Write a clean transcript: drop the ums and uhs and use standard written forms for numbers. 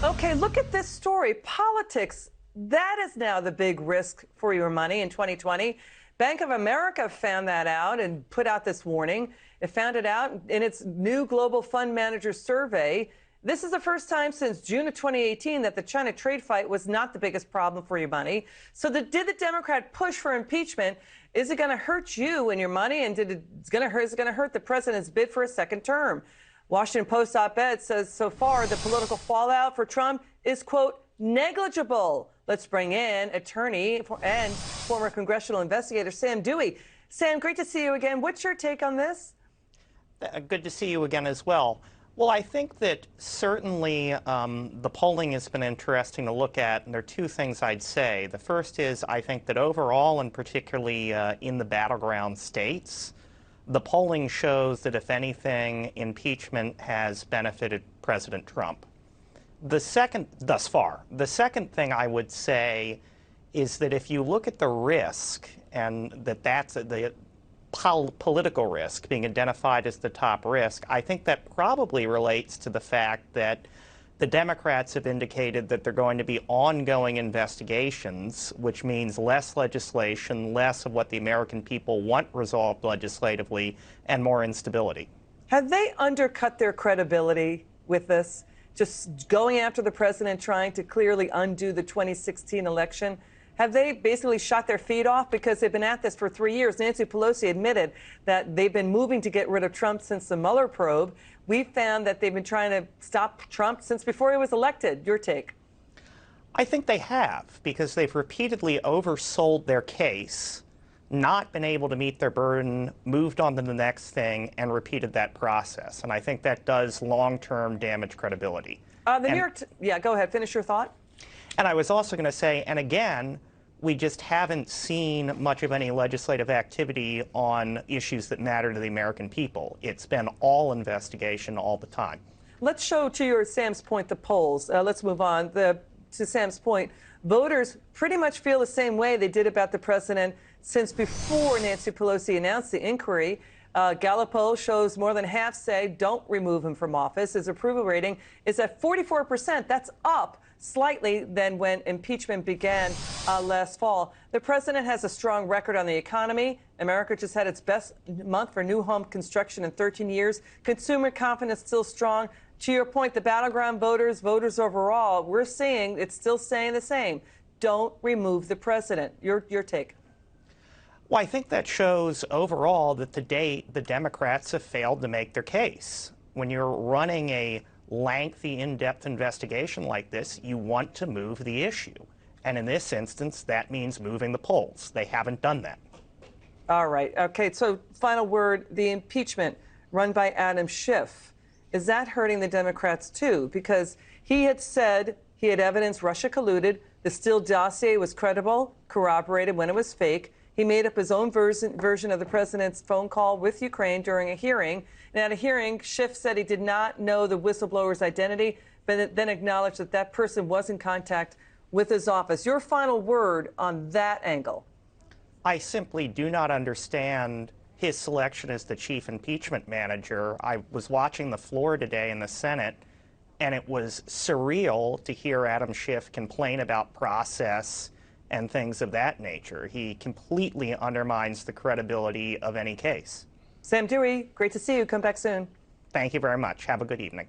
Okay, look at this story. Politics, that is now the big risk for your money in 2020. Bank of America found that out and put out this warning. It found it out in its new global fund manager survey. This is the first time since June of 2018 that the China trade fight was not the biggest problem for your money. So did the Democrat push for impeachment? Is it going to hurt you and your money? And is it going to hurt the president's bid for a second term? Washington Post op-ed says so far the political fallout for Trump is, quote, negligible. Let's bring in attorney and former congressional investigator Sam Dewey. Sam, great to see you again. What's your take on this? Good to see you again as well. Well, I think that certainly the polling has been interesting to look at, and there are two things I'd say. The first is I think that overall, and particularly in the battleground states, the polling shows that, if anything, impeachment has benefited President Trump. Thus far, the second thing I would say is that if you look at the risk, and that's the political risk being identified as the top risk, I think that probably relates to the fact that the Democrats have indicated that they're going to be ongoing investigations, which means less legislation, less of what the American people want resolved legislatively, and more instability. Have they undercut their credibility with this? Just going after the president, trying to clearly undo the 2016 election? Have they basically shot their feet off? Because they've been at this for 3 years. Nancy Pelosi admitted that they've been moving to get rid of Trump since the Mueller probe. We found that they've been trying to stop Trump since before he was elected. Your take? I think they have, because they've repeatedly oversold their case, not been able to meet their burden, moved on to the next thing, and repeated that process. And I think that does long-term damage credibility. Yeah, go ahead. Finish your thought. And I was also going to say, and again, we just haven't seen much of any legislative activity on issues that matter to the American people. It's been all investigation all the time. Let's show to Sam's point the polls. Let's move on. To Sam's point, voters pretty much feel the same way they did about the president since before Nancy Pelosi announced the inquiry. Gallup poll shows more than half say don't remove him from office. His approval rating is at 44%. That's up slightly than when impeachment began last fall. The president has a strong record on the economy. America just had its best month for new home construction in 13 years. Consumer confidence still strong. To your point, the battleground voters overall, we're seeing it's still saying the same. Don't remove the president. Your take? Well, I think that shows overall that to date, the Democrats have failed to make their case. When you're running a lengthy, in-depth investigation like this, you want to move the issue. And in this instance, that means moving the polls. They haven't done that. All right. Okay, so final word, the impeachment run by Adam Schiff. Is that hurting the Democrats, too? Because he had said he had evidence Russia colluded. The Steele dossier was credible, corroborated when it was fake. He made up his own version of the president's phone call with Ukraine during a hearing. And at a hearing, Schiff said he did not know the whistleblower's identity, but then acknowledged that that person was in contact with his office. Your final word on that angle? I simply do not understand his selection as the chief impeachment manager. I was watching the floor today in the Senate, and it was surreal to hear Adam Schiff complain about process and things of that nature. He completely undermines the credibility of any case. Sam Dewey, great to see you. Come back soon. Thank you very much. Have a good evening.